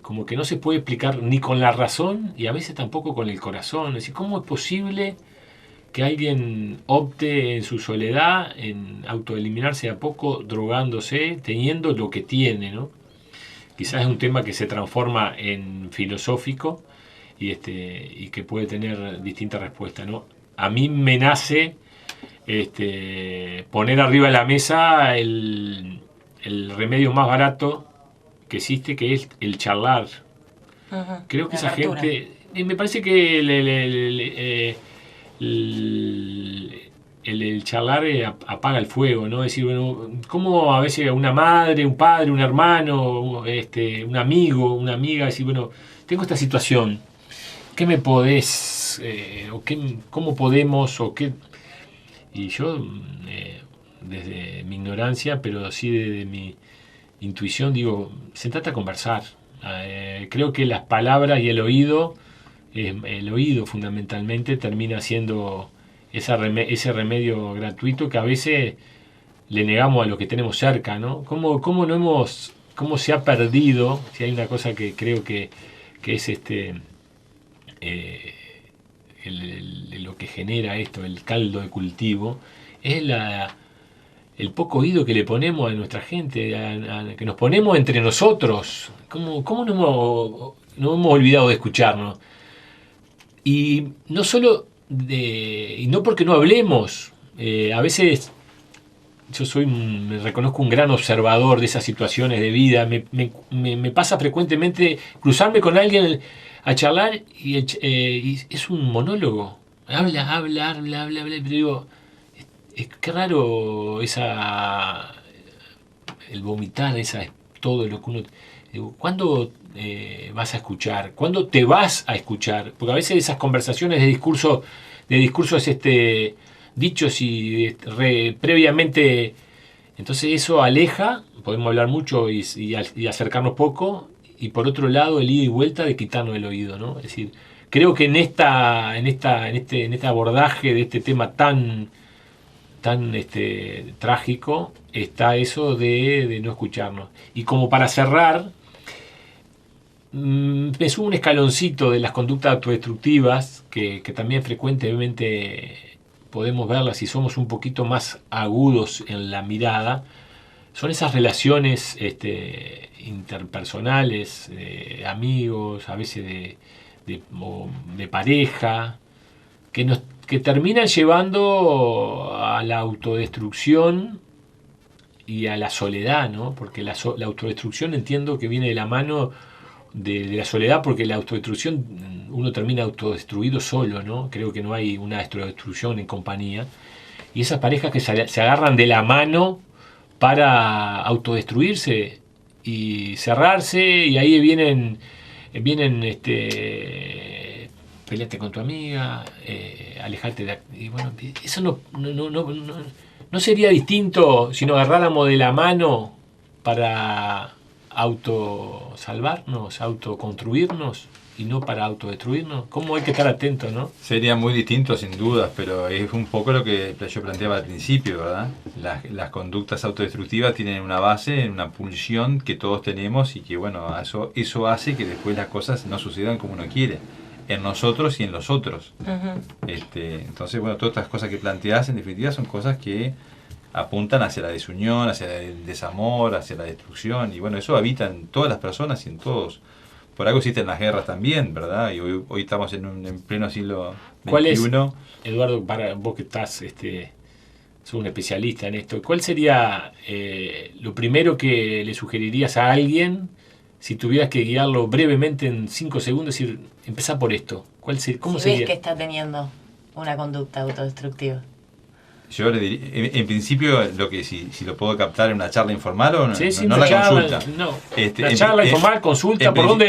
como que no se puede explicar ni con la razón y a veces tampoco con el corazón. Es decir, ¿cómo es posible que alguien opte en su soledad en autoeliminarse a poco, drogándose, teniendo lo que tiene, ¿no? Quizás es un tema que se transforma en filosófico y que puede tener distintas respuestas, ¿no? A mí me nace poner arriba de la mesa el remedio más barato que existe, que es el charlar. Ujú, Creo que la esa apertura. gente, me parece que el charlar apaga el fuego, ¿no? Es decir, bueno, como a veces una madre, un padre, un hermano, un amigo, una amiga, decir, bueno, tengo esta situación, ¿qué me podés, cómo podemos, o qué? Y yo, desde mi ignorancia, pero sí desde mi intuición, digo, se trata de conversar. Creo que las palabras y el oído fundamentalmente termina siendo ese remedio gratuito que a veces le negamos a lo que tenemos cerca, ¿no? ¿Cómo se ha perdido? Si hay una cosa que creo que es lo que genera esto, el caldo de cultivo, es el poco oído que le ponemos a nuestra gente, que nos ponemos entre nosotros. ¿Cómo nos hemos olvidado de escucharnos? Y no solo y no porque no hablemos, a veces yo me reconozco un gran observador de esas situaciones de vida. Me pasa frecuentemente cruzarme con alguien a charlar y es un monólogo. Habla, pero digo, qué raro el vomitar, todo lo que uno... Digo, ¿cuándo vas a escuchar? ¿Cuándo te vas a escuchar? Porque a veces esas conversaciones de discursos dichos y previamente, entonces eso aleja, podemos hablar mucho y acercarnos poco, y por otro lado el ida y vuelta de quitarnos el oído, ¿no? Es decir, creo que en este abordaje de este tema tan trágico está eso de no escucharnos. Y como para cerrar, me subo un escaloncito de las conductas autodestructivas que también frecuentemente podemos verlas si somos un poquito más agudos en la mirada. Son esas relaciones interpersonales, amigos, a veces de pareja, que terminan llevando a la autodestrucción y a la soledad, ¿no? Porque la autodestrucción entiendo que viene de la mano de la soledad, porque la autodestrucción uno termina autodestruido solo, ¿no? Creo que no hay una autodestrucción en compañía. y esas parejas que se agarran de la mano para autodestruirse y cerrarse, y ahí vienen peleate con tu amiga, alejate y bueno, eso no sería distinto si nos agarráramos de la mano para autosalvarnos, autoconstruirnos y no para autodestruirnos. ¿Cómo hay que estar atentos, no? Sería muy distinto sin dudas, pero es un poco lo que yo planteaba al principio, ¿verdad? Las conductas autodestructivas tienen una base, una pulsión que todos tenemos, y que bueno, eso hace que después las cosas no sucedan como uno quiere, en nosotros y en los otros. Entonces, bueno, todas estas cosas que planteás en definitiva son cosas que apuntan hacia la desunión, hacia el desamor, hacia la destrucción, y bueno, eso habita en todas las personas y en todos. Por algo existen las guerras también, ¿verdad? Y hoy estamos en pleno siglo XXI. ¿Cuál es, Eduardo, para vos que estás, sos un especialista en esto, cuál sería lo primero que le sugerirías a alguien si tuvieras que guiarlo brevemente en 5 segundos, decir, empezá por esto? ¿Cómo si sería? ves que está teniendo una conducta autodestructiva. Yo le diría, en principio, si lo puedo captar en una charla informal o sí, no la consulta. No, la charla informal, consulta, ¿cuál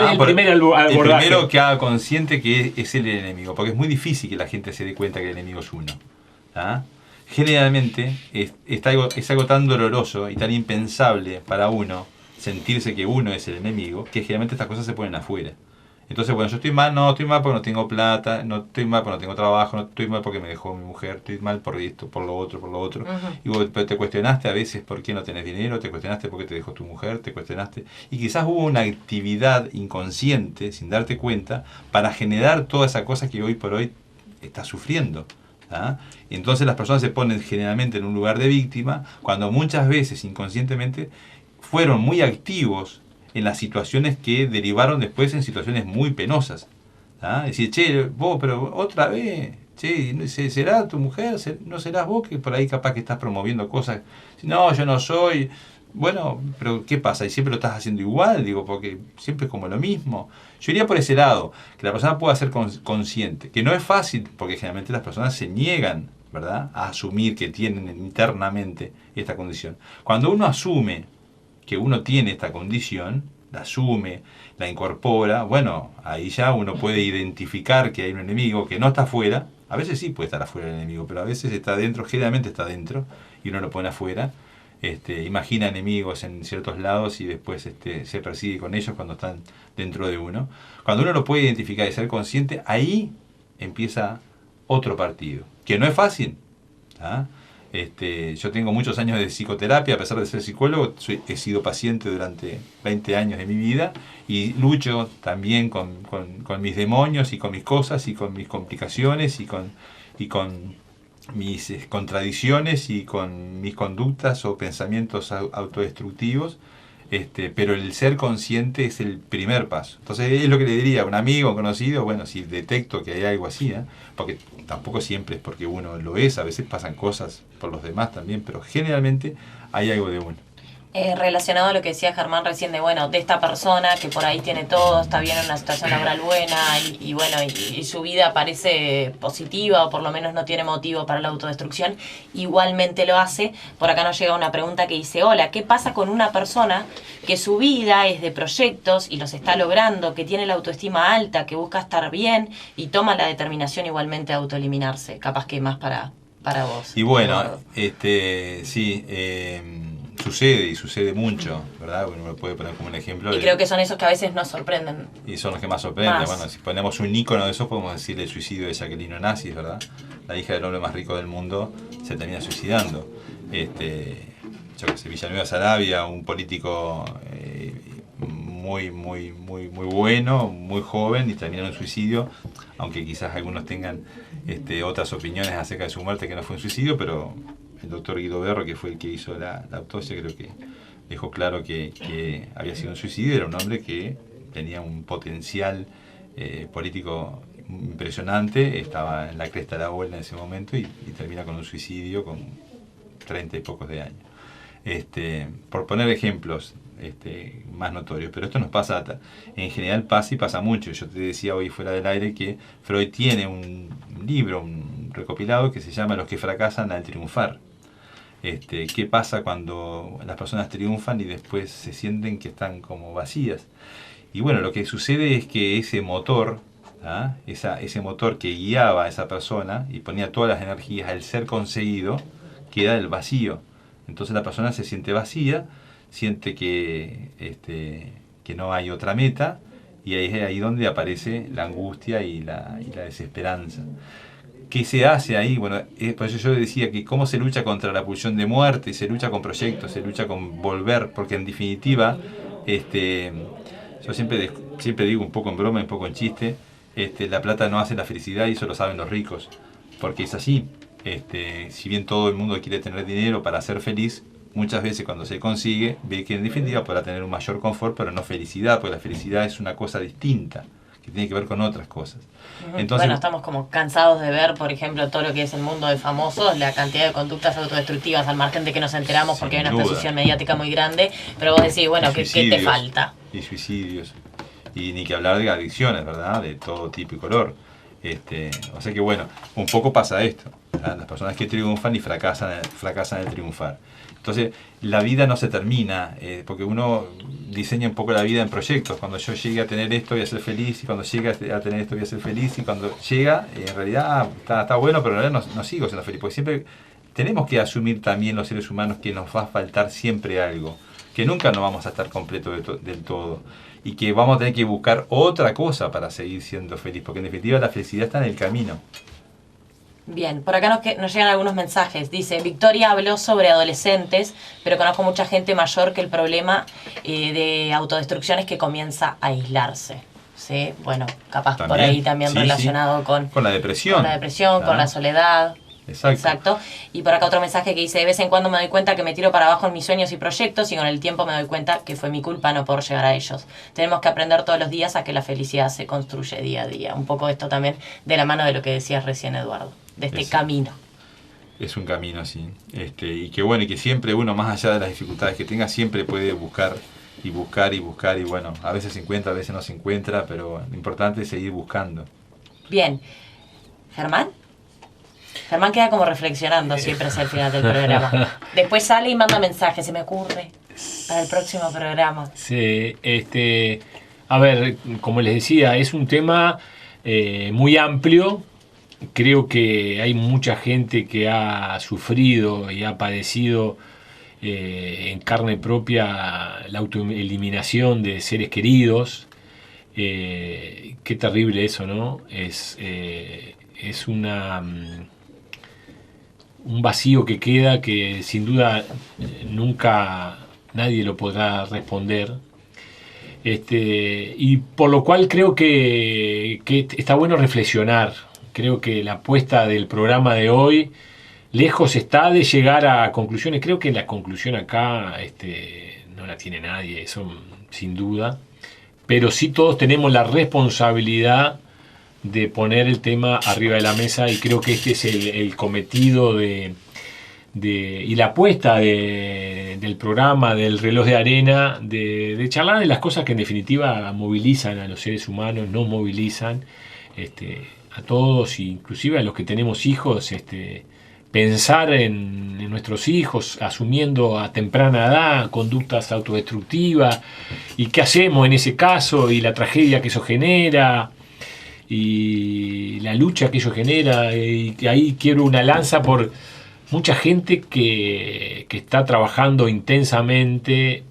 es el primer abordaje? El primero, que haga consciente que es el enemigo, porque es muy difícil que la gente se dé cuenta que el enemigo es uno. ¿Ah? Generalmente es algo tan doloroso y tan impensable para uno sentirse que uno es el enemigo, que generalmente estas cosas se ponen afuera. Entonces, bueno, yo estoy mal porque no tengo plata, no estoy mal porque no tengo trabajo, no estoy mal porque me dejó mi mujer, estoy mal por esto, por lo otro. Y vos te cuestionaste a veces por qué no tenés dinero, te cuestionaste por qué te dejó tu mujer, te cuestionaste. Y quizás hubo una actividad inconsciente, sin darte cuenta, para generar toda esa cosa que hoy por hoy estás sufriendo. ¿Ah? Y entonces las personas se ponen generalmente en un lugar de víctima, cuando muchas veces inconscientemente fueron muy activos en las situaciones que derivaron después en situaciones muy penosas. ¿Ah? Decir, che, vos, pero otra vez, che, ¿será tu mujer? ¿No serás vos que por ahí capaz que estás promoviendo cosas? No, yo no soy. Bueno, pero ¿qué pasa? ¿Y siempre lo estás haciendo igual? Digo, porque siempre es como lo mismo. Yo iría por ese lado, que la persona pueda ser consciente, que no es fácil, porque generalmente las personas se niegan, ¿verdad?, a asumir que tienen internamente esta condición. Cuando uno asume que uno tiene esta condición, la asume, la incorpora, bueno, ahí ya uno puede identificar que hay un enemigo que no está afuera. A veces sí puede estar afuera el enemigo, pero a veces está dentro, generalmente está dentro, y uno lo pone afuera. Imagina enemigos en ciertos lados y después se persigue con ellos cuando están dentro de uno. Cuando uno lo puede identificar y ser consciente, ahí empieza otro partido, que no es fácil. ¿Ah? Yo tengo muchos años de psicoterapia, a pesar de ser psicólogo, he sido paciente durante 20 años de mi vida y lucho también con mis demonios y con mis cosas y con mis complicaciones y con mis contradicciones y con mis conductas o pensamientos autodestructivos, pero el ser consciente es el primer paso. Entonces es lo que le diría a un amigo, un conocido, bueno, si detecto que hay algo así, porque tampoco siempre es porque uno lo es, a veces pasan cosas por los demás también, pero generalmente hay algo de uno. Relacionado a lo que decía Germán recién de esta persona que por ahí tiene todo, está bien en una situación laboral buena y su vida parece positiva o por lo menos no tiene motivo para la autodestrucción, igualmente lo hace. Por acá nos llega una pregunta que dice, hola, ¿qué pasa con una persona que su vida es de proyectos y los está logrando, que tiene la autoestima alta, que busca estar bien y toma la determinación igualmente de autoeliminarse? Capaz que más para vos. Y bueno, sí, sucede mucho, ¿verdad? Uno lo puede poner como un ejemplo. Y creo que son esos que a veces nos sorprenden. Y son los que más sorprenden. Bueno, si ponemos un ícono de eso, podemos decir el suicidio de Jacqueline Onassis, ¿verdad? La hija del hombre más rico del mundo se termina suicidando. Yo que sé, Villanueva Saravia, un político muy bueno, muy joven, y terminó en un suicidio, aunque quizás algunos tengan otras opiniones acerca de su muerte, que no fue un suicidio, pero el doctor Guido Berro, que fue el que hizo la autopsia, creo que dejó claro que había sido un suicidio. Era un hombre que tenía un potencial político impresionante, estaba en la cresta de la ola en ese momento y termina con un suicidio con 30 y pocos de años. Por poner ejemplos más notorios, pero esto nos pasa, en general pasa y pasa mucho. Yo te decía hoy fuera del aire que Freud tiene un libro, un recopilado que se llama Los que fracasan al triunfar. ¿Qué pasa cuando las personas triunfan y después se sienten que están como vacías? Y bueno, lo que sucede es que ese motor, ese motor que guiaba a esa persona y ponía todas las energías al ser conseguido, queda el vacío. Entonces la persona se siente vacía, siente que no hay otra meta, y ahí es ahí donde aparece la angustia y la desesperanza. ¿Qué se hace ahí? Bueno, por eso yo decía que cómo se lucha contra la pulsión de muerte, se lucha con proyectos, se lucha con volver, porque en definitiva, yo siempre digo un poco en broma, un poco en chiste, la plata no hace la felicidad y eso lo saben los ricos, porque es así. Si bien todo el mundo quiere tener dinero para ser feliz, muchas veces cuando se consigue, ve que en definitiva podrá tener un mayor confort, pero no felicidad, porque la felicidad es una cosa distinta, que tiene que ver con otras cosas. Entonces, bueno, estamos como cansados de ver, por ejemplo, todo lo que es el mundo de famosos, la cantidad de conductas autodestructivas, al margen de que nos enteramos porque hay una exposición mediática muy grande, pero vos decís, bueno, ¿qué te falta? Y suicidios, y ni que hablar de adicciones, ¿verdad? De todo tipo y color. O sea que bueno, un poco pasa esto, ¿verdad? Las personas que triunfan y fracasan al triunfar. Entonces, la vida no se termina, porque uno diseña un poco la vida en proyectos. Cuando yo llegue a tener esto voy a ser feliz, y cuando llegue a tener esto voy a ser feliz, y cuando llega, en realidad está bueno, pero en realidad no sigo siendo feliz, porque siempre tenemos que asumir también los seres humanos que nos va a faltar siempre algo, que nunca nos vamos a estar completos del todo, y que vamos a tener que buscar otra cosa para seguir siendo feliz, porque en definitiva la felicidad está en el camino. Bien, por acá nos llegan algunos mensajes. Dice, Victoria habló sobre adolescentes, pero conozco mucha gente mayor que el problema de autodestrucción es que comienza a aislarse. ¿Sí? Bueno, capaz también, por ahí también sí, relacionado sí. Con la depresión. Con la depresión, con la soledad. Exacto. Y por acá otro mensaje que dice, de vez en cuando me doy cuenta que me tiro para abajo en mis sueños y proyectos y con el tiempo me doy cuenta que fue mi culpa no poder llegar a ellos. Tenemos que aprender todos los días a que la felicidad se construye día a día. Un poco esto también de la mano de lo que decías recién, Eduardo, de este camino. Es un camino, sí. Y que bueno, y que siempre uno, más allá de las dificultades que tenga, siempre puede buscar y buscar y buscar, y bueno, a veces se encuentra, a veces no se encuentra, pero lo importante es seguir buscando. Bien. ¿Germán? Germán queda como reflexionando siempre hacia el final del programa. Después sale y manda mensajes, se me ocurre, para el próximo programa. Sí, a ver, como les decía, es un tema muy amplio. Creo que hay mucha gente que ha sufrido y ha padecido en carne propia la autoeliminación de seres queridos. Qué terrible eso, ¿no? Es un vacío que queda que sin duda nunca nadie lo podrá responder. Y por lo cual creo que está bueno reflexionar. Creo que la apuesta del programa de hoy lejos está de llegar a conclusiones. Creo que la conclusión acá no la tiene nadie, eso sin duda. Pero sí todos tenemos la responsabilidad de poner el tema arriba de la mesa, y creo que este es el cometido y la apuesta del programa, del reloj de arena, de charlar de las cosas que en definitiva movilizan a los seres humanos, nos movilizan a todos, inclusive a los que tenemos hijos, pensar en nuestros hijos asumiendo a temprana edad conductas autodestructivas, y qué hacemos en ese caso, y la tragedia que eso genera, y la lucha que ello genera. Y que ahí quiero una lanza por mucha gente que está trabajando intensamente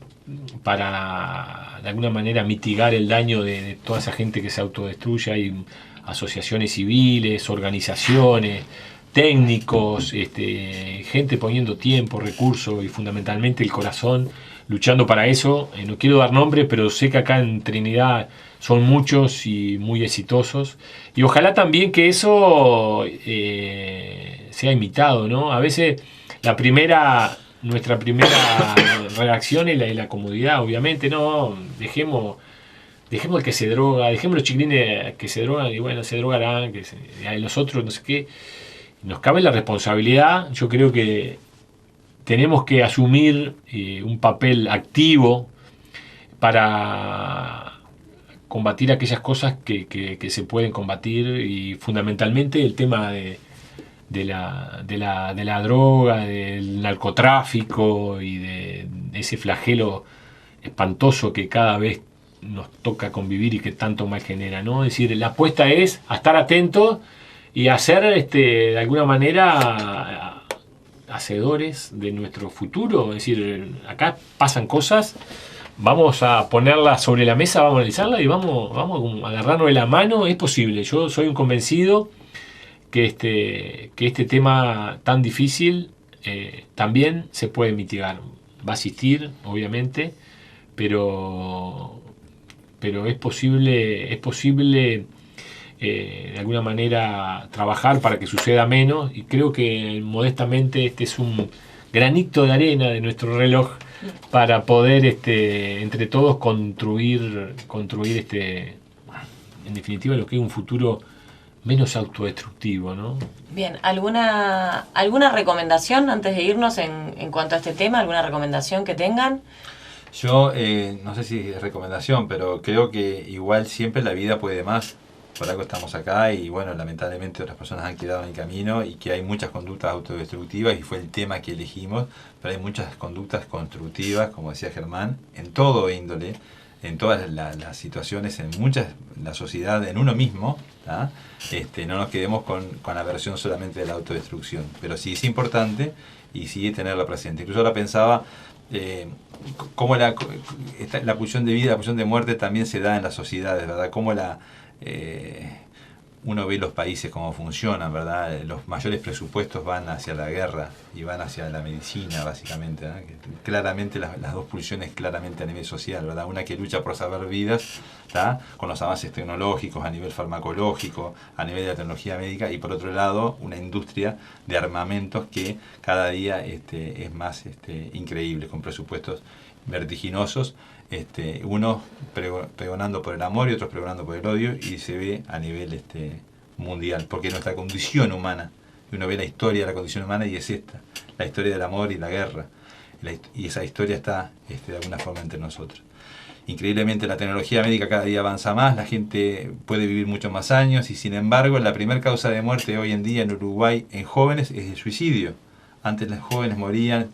para de alguna manera mitigar el daño de toda esa gente que se autodestruye. Hay asociaciones civiles, organizaciones, técnicos, gente poniendo tiempo, recursos y fundamentalmente el corazón luchando para eso. No quiero dar nombres, pero sé que acá en Trinidad son muchos y muy exitosos, y ojalá también que eso sea imitado, ¿no? A veces nuestra primera reacción es la comodidad, obviamente, no, dejemos el que se droga, dejemos los chiquilines que se drogan, y bueno, se drogarán, los otros no sé qué. Nos cabe la responsabilidad. Yo creo que tenemos que asumir un papel activo para combatir aquellas cosas que se pueden combatir, y fundamentalmente el tema de la droga, del narcotráfico y de ese flagelo espantoso que cada vez nos toca convivir y que tanto mal genera, ¿no? Es decir, la apuesta es a estar atentos y a ser de alguna manera hacedores de nuestro futuro. Es decir, acá pasan cosas, vamos a ponerlas sobre la mesa, vamos a analizarlas y vamos a agarrarnos de la mano. Es posible, yo soy un convencido que este tema tan difícil también se puede mitigar. Va a existir, obviamente, pero es posible de alguna manera trabajar para que suceda menos, y creo que modestamente este es un granito de arena de nuestro reloj para poder entre todos construir en definitiva lo que es un futuro menos autodestructivo, ¿no? Bien, ¿alguna recomendación antes de irnos en cuanto a este tema? ¿Alguna recomendación que tengan? Yo no sé si es recomendación, pero creo que igual siempre la vida puede más. Por algo estamos acá y bueno, lamentablemente otras personas han quedado en el camino y que hay muchas conductas autodestructivas y fue el tema que elegimos, pero hay muchas conductas constructivas, como decía Germán, en todo índole, en todas las situaciones, en muchas, la sociedad, en uno mismo, ¿tá? No nos quedemos con la versión solamente de la autodestrucción, pero sí es importante y sí tenerla presente. Incluso ahora pensaba cómo la pulsión de vida, la pulsión de muerte también se da en las sociedades, ¿verdad? Cómo uno ve los países cómo funcionan, ¿verdad? Los mayores presupuestos van hacia la guerra y van hacia la medicina, básicamente, ¿verdad? Claramente las dos pulsiones claramente a nivel social, ¿verdad? Una que lucha por salvar vidas, ¿tá? Con los avances tecnológicos a nivel farmacológico, a nivel de la tecnología médica, y por otro lado una industria de armamentos que cada día es más increíble, con presupuestos vertiginosos, unos pregonando por el amor y otros pregonando por el odio, y se ve a nivel mundial, porque nuestra condición humana, uno ve la historia de la condición humana y es esta, la historia del amor y la guerra, y esa historia está de alguna forma entre nosotros. Increíblemente la tecnología médica cada día avanza más, la gente puede vivir muchos más años, y sin embargo la primera causa de muerte hoy en día en Uruguay en jóvenes es el suicidio. Antes los jóvenes morían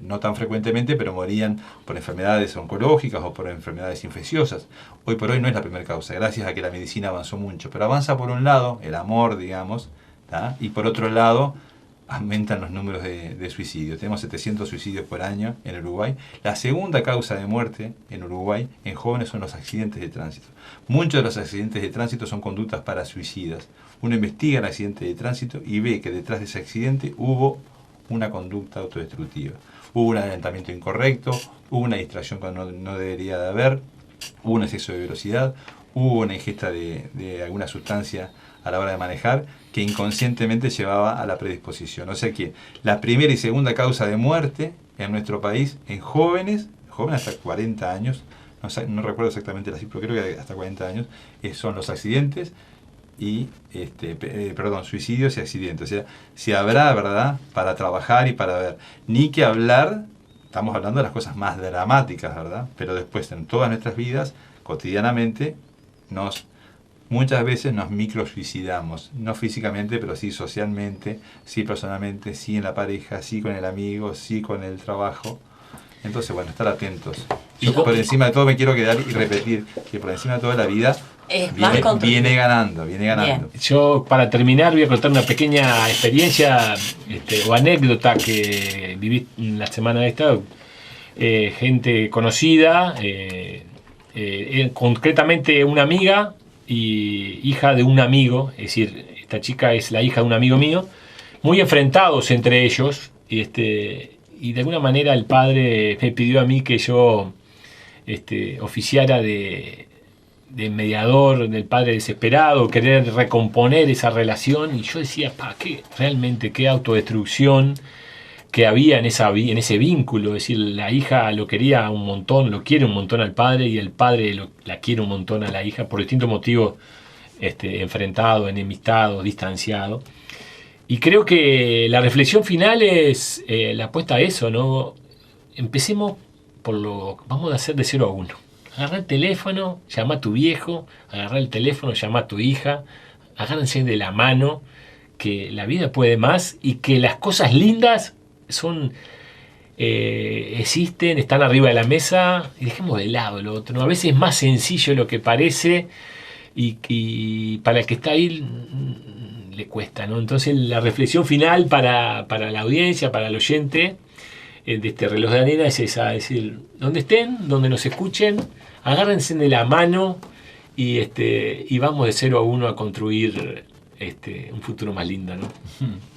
no tan frecuentemente, pero morían por enfermedades oncológicas o por enfermedades infecciosas. Hoy por hoy no es la primera causa, gracias a que la medicina avanzó mucho, pero avanza por un lado el amor, digamos, ¿tá? Y por otro lado aumentan los números de suicidios. Tenemos 700 suicidios por año en Uruguay. La segunda causa de muerte en Uruguay en jóvenes son los accidentes de tránsito. Muchos de los accidentes de tránsito son conductas para suicidas. Uno investiga el accidente de tránsito y ve que detrás de ese accidente hubo una conducta autodestructiva. Hubo un adelantamiento incorrecto, hubo una distracción cuando no debería de haber, hubo un exceso de velocidad, hubo una ingesta de alguna sustancia a la hora de manejar que inconscientemente llevaba a la predisposición. O sea que la primera y segunda causa de muerte en nuestro país en jóvenes hasta 40 años, no recuerdo exactamente la cifra, creo que hasta 40 años, son los accidentes y suicidios y accidentes. O sea, si habrá, ¿verdad?, para trabajar y para ver. Ni que hablar, estamos hablando de las cosas más dramáticas, ¿verdad? Pero después en todas nuestras vidas, cotidianamente, muchas veces nos microsuicidamos, no físicamente, pero sí socialmente, sí personalmente, sí en la pareja, sí con el amigo, sí con el trabajo. Entonces, bueno, estar atentos. Y por encima de todo me quiero quedar y repetir que por encima de todo la vida viene ganando. Bien. Yo, para terminar, voy a contar una pequeña experiencia o anécdota que viví la semana esta. Gente conocida, concretamente una amiga y hija de un amigo, es decir, esta chica es la hija de un amigo mío, muy enfrentados entre ellos, y de alguna manera el padre me pidió a mí que yo oficiara de mediador del padre desesperado, querer recomponer esa relación, y yo decía, qué autodestrucción que había en ese vínculo. Es decir, la hija lo quería un montón, lo quiere un montón al padre, y el padre la quiere un montón a la hija, por distintos motivos, enfrentado, enemistado, distanciado. Y creo que la reflexión final es la apuesta a eso, ¿no? Empecemos vamos a hacer de 0 a 1. Agarra el teléfono, llama a tu viejo, agarra el teléfono, llama a tu hija, agárrense de la mano, que la vida puede más y que las cosas lindas son existen, están arriba de la mesa, y dejemos de lado lo otro, ¿no? A veces es más sencillo lo que parece y para el que está ahí le cuesta, ¿no? Entonces la reflexión final para la audiencia, para el oyente de este reloj de arena es esa, es decir, donde estén, donde nos escuchen, agárrense de la mano y vamos de 0 a 1 a construir un futuro más lindo, ¿no?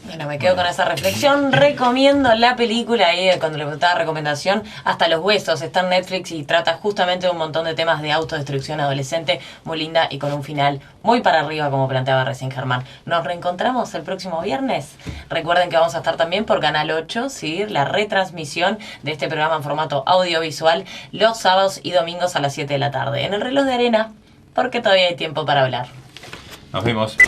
Bueno, me quedo con esa reflexión. Recomiendo la película ahí, cuando le preguntaba recomendación, Hasta los huesos, está en Netflix y trata justamente de un montón de temas de autodestrucción adolescente, muy linda y con un final muy para arriba, como planteaba recién Germán. Nos reencontramos el próximo viernes. Recuerden que vamos a estar también por Canal 8, ¿sí? La retransmisión de este programa en formato audiovisual los sábados y domingos a las 7 de la tarde. En el reloj de arena, porque todavía hay tiempo para hablar. Nos vemos.